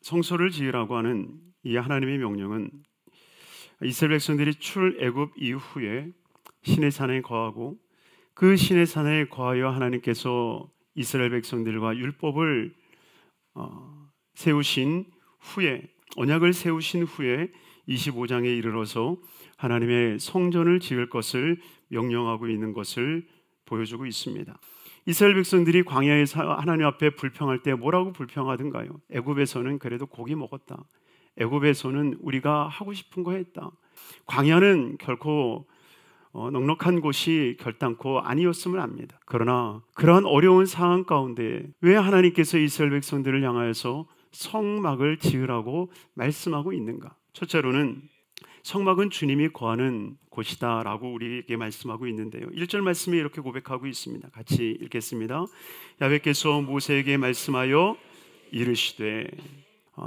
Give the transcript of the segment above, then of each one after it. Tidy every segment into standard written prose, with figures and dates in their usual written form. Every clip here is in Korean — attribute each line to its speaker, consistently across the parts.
Speaker 1: 성소를 지으라고 하는 이 하나님의 명령은 이스라엘 백성들이 출애굽 이후에 시내산에 거하고 그 시내산에 거하여 하나님께서 이스라엘 백성들과 율법을 세우신 후에, 언약을 세우신 후에 25장에 이르러서 하나님의 성전을 지을 것을 명령하고 있는 것을 보여주고 있습니다. 이스라엘 백성들이 광야에서 하나님 앞에 불평할 때 뭐라고 불평하던가요? 애굽에서는 그래도 고기 먹었다. 애굽에서는 우리가 하고 싶은 거 했다. 광야는 결코 넉넉한 곳이 결단코 아니었음을 압니다. 그러나 그러한 어려운 상황 가운데 왜 하나님께서 이스라엘 백성들을 향하여서 성막을 지으라고 말씀하고 있는가? 첫째로는 성막은 주님이 거하는 곳이다 라고 우리에게 말씀하고 있는데요, 1절 말씀에 이렇게 고백하고 있습니다. 같이 읽겠습니다. 야훼께서 모세에게 말씀하여 이르시되,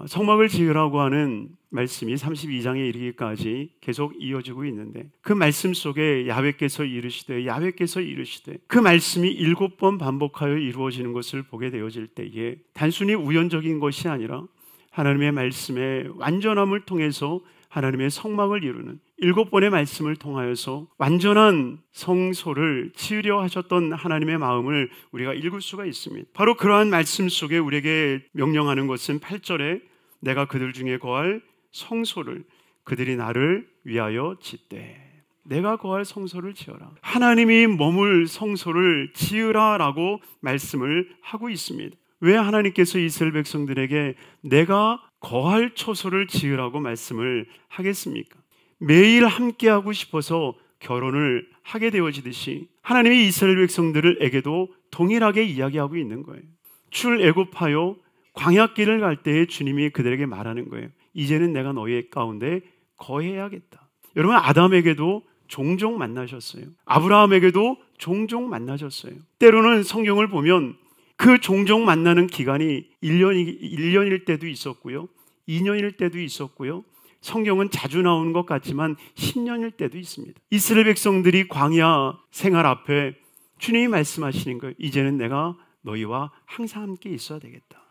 Speaker 1: 성막을 지으라고 하는 말씀이 32장에 이르기까지 계속 이어지고 있는데, 그 말씀 속에 야훼께서 이르시되, 야훼께서 이르시되, 그 말씀이 7번 반복하여 이루어지는 것을 보게 되어질 때에 단순히 우연적인 것이 아니라 하나님의 말씀의 완전함을 통해서 하나님의 성막을 이루는 7번의 말씀을 통하여서 완전한 성소를 지으려 하셨던 하나님의 마음을 우리가 읽을 수가 있습니다. 바로 그러한 말씀 속에 우리에게 명령하는 것은 8절에 내가 그들 중에 거할 성소를 그들이 나를 위하여 짓되, 내가 거할 성소를 지어라. 하나님이 머물 성소를 지으라라고 말씀을 하고 있습니다. 왜 하나님께서 이스라엘 백성들에게 내가 거할 처소를 지으라고 말씀을 하겠습니까? 매일 함께하고 싶어서 결혼을 하게 되어지듯이 하나님이 이스라엘 백성들에게도 동일하게 이야기하고 있는 거예요. 출애굽하여 광야길을 갈 때에 주님이 그들에게 말하는 거예요. 이제는 내가 너희 가운데 거해야겠다. 여러분, 아담에게도 종종 만나셨어요. 아브라함에게도 종종 만나셨어요. 때로는 성경을 보면 그 종종 만나는 기간이 1년일 때도 있었고요, 2년일 때도 있었고요, 성경은 자주 나오는 것 같지만 10년일 때도 있습니다. 이스라엘 백성들이 광야 생활 앞에 주님이 말씀하시는 거예요. 이제는 내가 너희와 항상 함께 있어야 되겠다.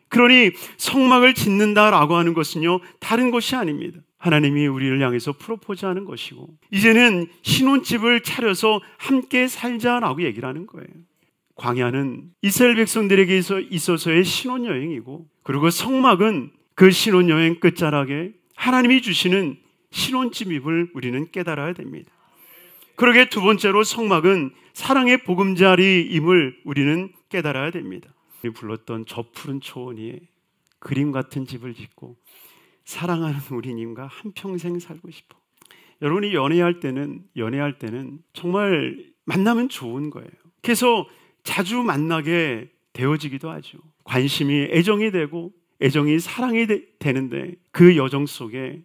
Speaker 1: 그러니 성막을 짓는다라고 하는 것은요, 다른 것이 아닙니다. 하나님이 우리를 향해서 프로포즈하는 것이고, 이제는 신혼집을 차려서 함께 살자라고 얘기를 하는 거예요. 광야는 이스라엘 백성들에게 있어서의 신혼여행이고, 그리고 성막은 그 신혼여행 끝자락에 하나님이 주시는 신혼집임을 우리는 깨달아야 됩니다. 그러게 두 번째로 성막은 사랑의 보금자리임을 우리는 깨달아야 됩니다. 불렀던 저 푸른 초원 위에 그림 같은 집을 짓고 사랑하는 우리님과 한평생 살고 싶어. 여러분이 연애할 때는 정말 만나면 좋은 거예요. 그래서 자주 만나게 되어지기도 하죠. 관심이 애정이 되고 애정이 사랑이 되는데 그 여정 속에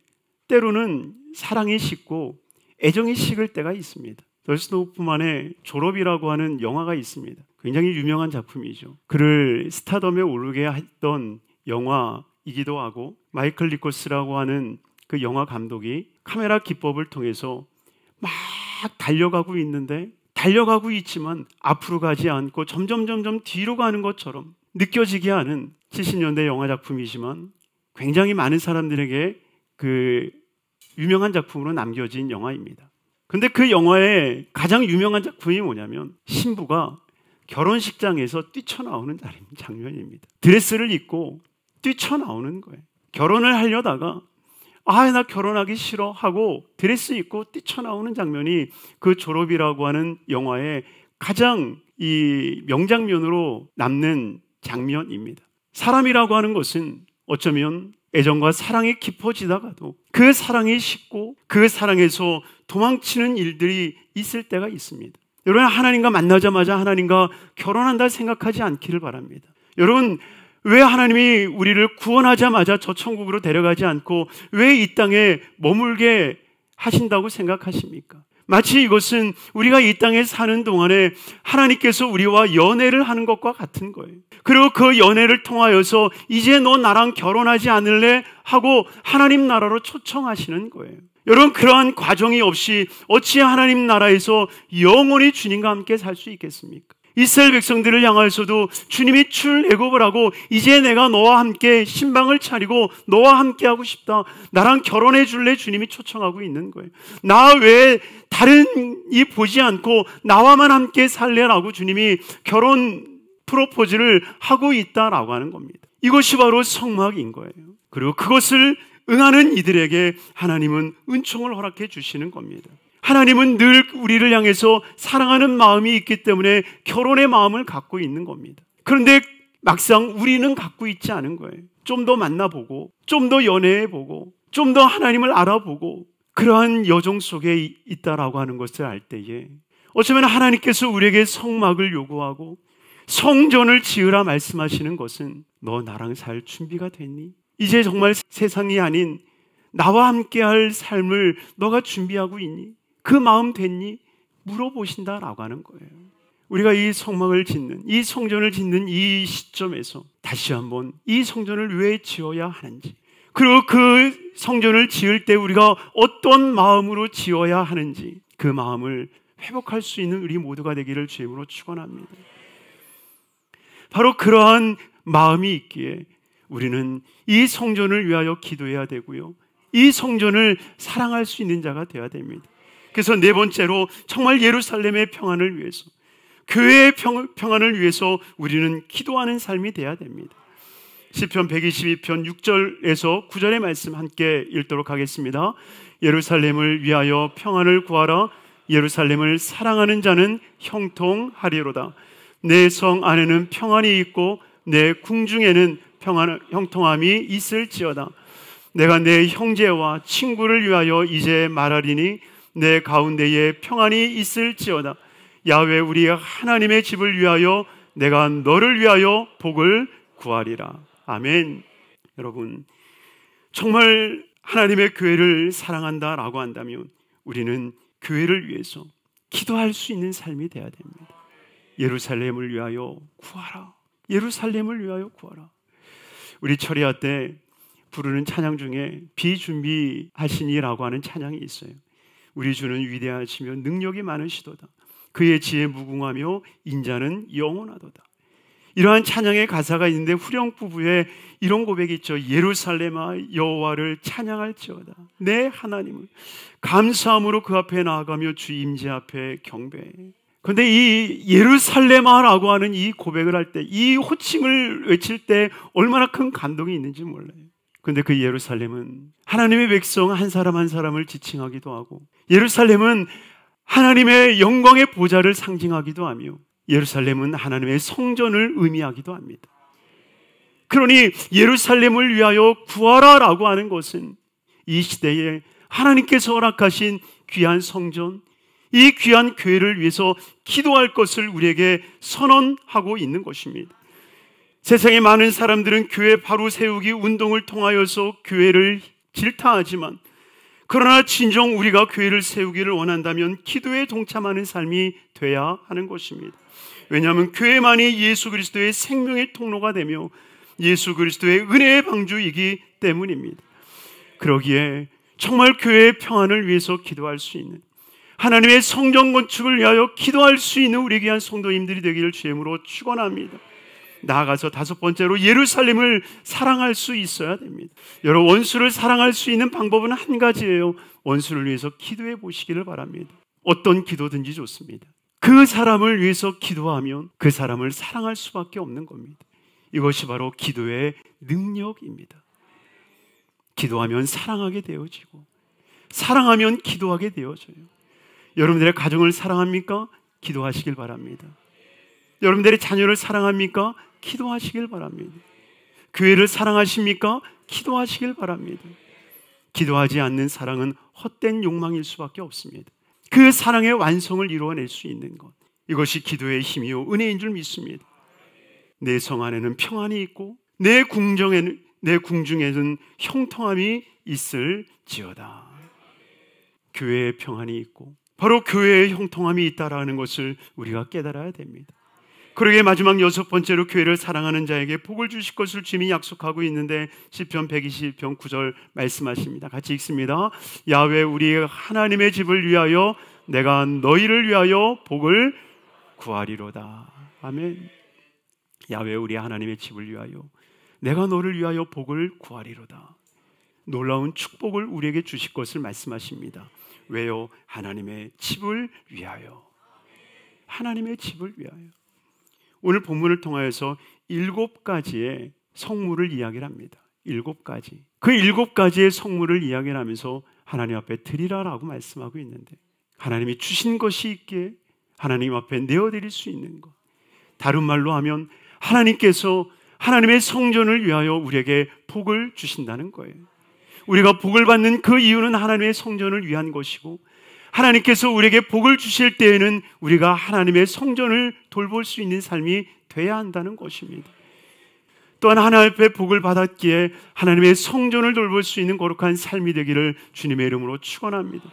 Speaker 1: 때로는 사랑이 식고 애정이 식을 때가 있습니다. 더스틴 호프만의 졸업이라고 하는 영화가 있습니다. 굉장히 유명한 작품이죠. 그를 스타덤에 오르게 했던 영화이기도 하고, 마이클 니콜스라고 하는 그 영화 감독이 카메라 기법을 통해서 막 달려가고 있는데, 달려가고 있지만 앞으로 가지 않고 점점 뒤로 가는 것처럼 느껴지게 하는 70년대 영화 작품이지만 굉장히 많은 사람들에게 그 유명한 작품으로 남겨진 영화입니다. 근데 그 영화의 가장 유명한 작품이 뭐냐면 신부가 결혼식장에서 뛰쳐나오는 장면입니다. 드레스를 입고 뛰쳐나오는 거예요. 결혼을 하려다가 나 결혼하기 싫어 하고 드레스 입고 뛰쳐나오는 장면이 그 졸업이라고 하는 영화의 가장 이 명장면으로 남는 장면입니다. 사람이라고 하는 것은 어쩌면 애정과 사랑이 깊어지다가도 그 사랑이 식고 그 사랑에서 도망치는 일들이 있을 때가 있습니다. 여러분, 하나님과 만나자마자 하나님과 결혼한다 생각하지 않기를 바랍니다. 여러분, 왜 하나님이 우리를 구원하자마자 저 천국으로 데려가지 않고 왜 이 땅에 머물게 하신다고 생각하십니까? 마치 이것은 우리가 이 땅에 사는 동안에 하나님께서 우리와 연애를 하는 것과 같은 거예요. 그리고 그 연애를 통하여서 이제 너 나랑 결혼하지 않을래? 하고 하나님 나라로 초청하시는 거예요. 여러분, 그러한 과정이 없이 어찌 하나님 나라에서 영원히 주님과 함께 살 수 있겠습니까? 이스라엘 백성들을 향하여서도 주님이 출애굽을 하고 이제 내가 너와 함께 신방을 차리고 너와 함께 하고 싶다, 나랑 결혼해 줄래? 주님이 초청하고 있는 거예요. 나 외에 다른 이 보지 않고 나와만 함께 살래라고 주님이 결혼 프로포즈를 하고 있다라고 하는 겁니다. 이것이 바로 성막인 거예요. 그리고 그것을 응하는 이들에게 하나님은 은총을 허락해 주시는 겁니다. 하나님은 늘 우리를 향해서 사랑하는 마음이 있기 때문에 결혼의 마음을 갖고 있는 겁니다. 그런데 막상 우리는 갖고 있지 않은 거예요. 좀 더 만나보고, 좀 더 연애해보고, 좀 더 하나님을 알아보고, 그러한 여정 속에 있다라고 하는 것을 알 때에 어쩌면 하나님께서 우리에게 성막을 요구하고 성전을 지으라 말씀하시는 것은 너 나랑 살 준비가 됐니? 이제 정말 세상이 아닌 나와 함께할 삶을 너가 준비하고 있니? 그 마음 됐니? 물어보신다라고 하는 거예요. 우리가 이 성막을 짓는, 이 성전을 짓는 이 시점에서 다시 한번 이 성전을 왜 지어야 하는지, 그리고 그 성전을 지을 때 우리가 어떤 마음으로 지어야 하는지 그 마음을 회복할 수 있는 우리 모두가 되기를 주임으로 축원합니다. 바로 그러한 마음이 있기에 우리는 이 성전을 위하여 기도해야 되고요, 이 성전을 사랑할 수 있는 자가 되어야 됩니다. 그래서 네 번째로 정말 예루살렘의 평안을 위해서, 교회의 평안을 위해서 우리는 기도하는 삶이 되어야 됩니다. 시편 122편 6절에서 9절의 말씀 함께 읽도록 하겠습니다. 예루살렘을 위하여 평안을 구하라. 예루살렘을 사랑하는 자는 형통하리로다. 내 성 안에는 평안이 있고 내 궁중에는 형통함이 있을지어다. 내가 내 형제와 친구를 위하여 이제 말하리니 내 가운데에 평안이 있을지어다. 야훼 우리 하나님의 집을 위하여 내가 너를 위하여 복을 구하리라. 아멘. 여러분, 정말 하나님의 교회를 사랑한다라고 한다면 우리는 교회를 위해서 기도할 수 있는 삶이 되어야 됩니다. 예루살렘을 위하여 구하라. 예루살렘을 위하여 구하라. 우리 철야 때 부르는 찬양 중에 비준비하시니라고 하는 찬양이 있어요. 우리 주는 위대하시며 능력이 많으시도다. 그의 지혜 무궁하며 인자는 영원하도다. 이러한 찬양의 가사가 있는데 후렴부부에 이런 고백이 있죠. 예루살렘아 여호와를 찬양할지어다. 내 하나님을 감사함으로 그 앞에 나아가며 주 임재 앞에 경배해. 그런데 이 예루살렘아라고 하는 이 고백을 할 때, 이 호칭을 외칠 때 얼마나 큰 감동이 있는지 몰라요. 그런데 그 예루살렘은 하나님의 백성 한 사람 한 사람을 지칭하기도 하고, 예루살렘은 하나님의 영광의 보좌를 상징하기도 하며, 예루살렘은 하나님의 성전을 의미하기도 합니다. 그러니 예루살렘을 위하여 구하라라고 하는 것은 이 시대에 하나님께서 허락하신 귀한 성전, 이 귀한 교회를 위해서 기도할 것을 우리에게 선언하고 있는 것입니다. 세상의 많은 사람들은 교회 바로 세우기 운동을 통하여서 교회를 질타하지만, 그러나 진정 우리가 교회를 세우기를 원한다면 기도에 동참하는 삶이 돼야 하는 것입니다. 왜냐하면 교회만이 예수 그리스도의 생명의 통로가 되며 예수 그리스도의 은혜의 방주이기 때문입니다. 그러기에 정말 교회의 평안을 위해서 기도할 수 있는, 하나님의 성전 건축을 위하여 기도할 수 있는 우리 귀한 성도님들이 되기를 주임으로 축원합니다. 나아가서 다섯 번째로 예루살렘을 사랑할 수 있어야 됩니다. 여러분, 원수를 사랑할 수 있는 방법은 한 가지예요. 원수를 위해서 기도해 보시기를 바랍니다. 어떤 기도든지 좋습니다. 그 사람을 위해서 기도하면 그 사람을 사랑할 수밖에 없는 겁니다. 이것이 바로 기도의 능력입니다. 기도하면 사랑하게 되어지고, 사랑하면 기도하게 되어져요. 여러분들의 가정을 사랑합니까? 기도하시길 바랍니다. 여러분들의 자녀를 사랑합니까? 기도하시길 바랍니다. 교회를 사랑하십니까? 기도하시길 바랍니다. 기도하지 않는 사랑은 헛된 욕망일 수밖에 없습니다. 그 사랑의 완성을 이루어낼 수 있는 것, 이것이 기도의 힘이요 은혜인 줄 믿습니다. 내 성 안에는 평안이 있고 내 궁중에는 형통함이 있을지어다. 교회의 평안이 있고 바로 교회의 형통함이 있다라는 것을 우리가 깨달아야 됩니다. 그러기에 마지막 여섯 번째로 교회를 사랑하는 자에게 복을 주실 것을 주님이 약속하고 있는데 시편 120편 9절 말씀하십니다. 같이 읽습니다. 야훼 우리 하나님의 집을 위하여 내가 너희를 위하여 복을 구하리로다. 아멘. 야훼 우리 하나님의 집을 위하여 내가 너를 위하여 복을 구하리로다. 놀라운 축복을 우리에게 주실 것을 말씀하십니다. 왜요? 하나님의 집을 위하여. 하나님의 집을 위하여. 오늘 본문을 통하여서 7가지의 성물을 이야기를 합니다. 7가지. 그 7가지의 성물을 이야기를 하면서 하나님 앞에 드리라라고 말씀하고 있는데, 하나님이 주신 것이 있기에 하나님 앞에 내어드릴 수 있는 것, 다른 말로 하면 하나님께서 하나님의 성전을 위하여 우리에게 복을 주신다는 거예요. 우리가 복을 받는 그 이유는 하나님의 성전을 위한 것이고, 하나님께서 우리에게 복을 주실 때에는 우리가 하나님의 성전을 돌볼 수 있는 삶이 돼야 한다는 것입니다. 또한 하나님 앞에 복을 받았기에 하나님의 성전을 돌볼 수 있는 거룩한 삶이 되기를 주님의 이름으로 축원합니다.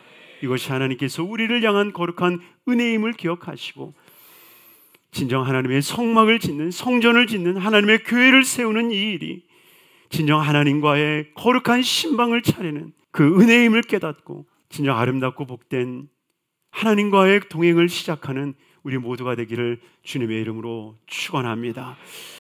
Speaker 1: 이것이 하나님께서 우리를 향한 거룩한 은혜임을 기억하시고, 진정 하나님의 성막을 짓는, 성전을 짓는, 하나님의 교회를 세우는 이 일이 진정 하나님과의 거룩한 신방을 차리는 그 은혜임을 깨닫고 진정 아름답고 복된 하나님과의 동행을 시작하는 우리 모두가 되기를 주님의 이름으로 축원합니다.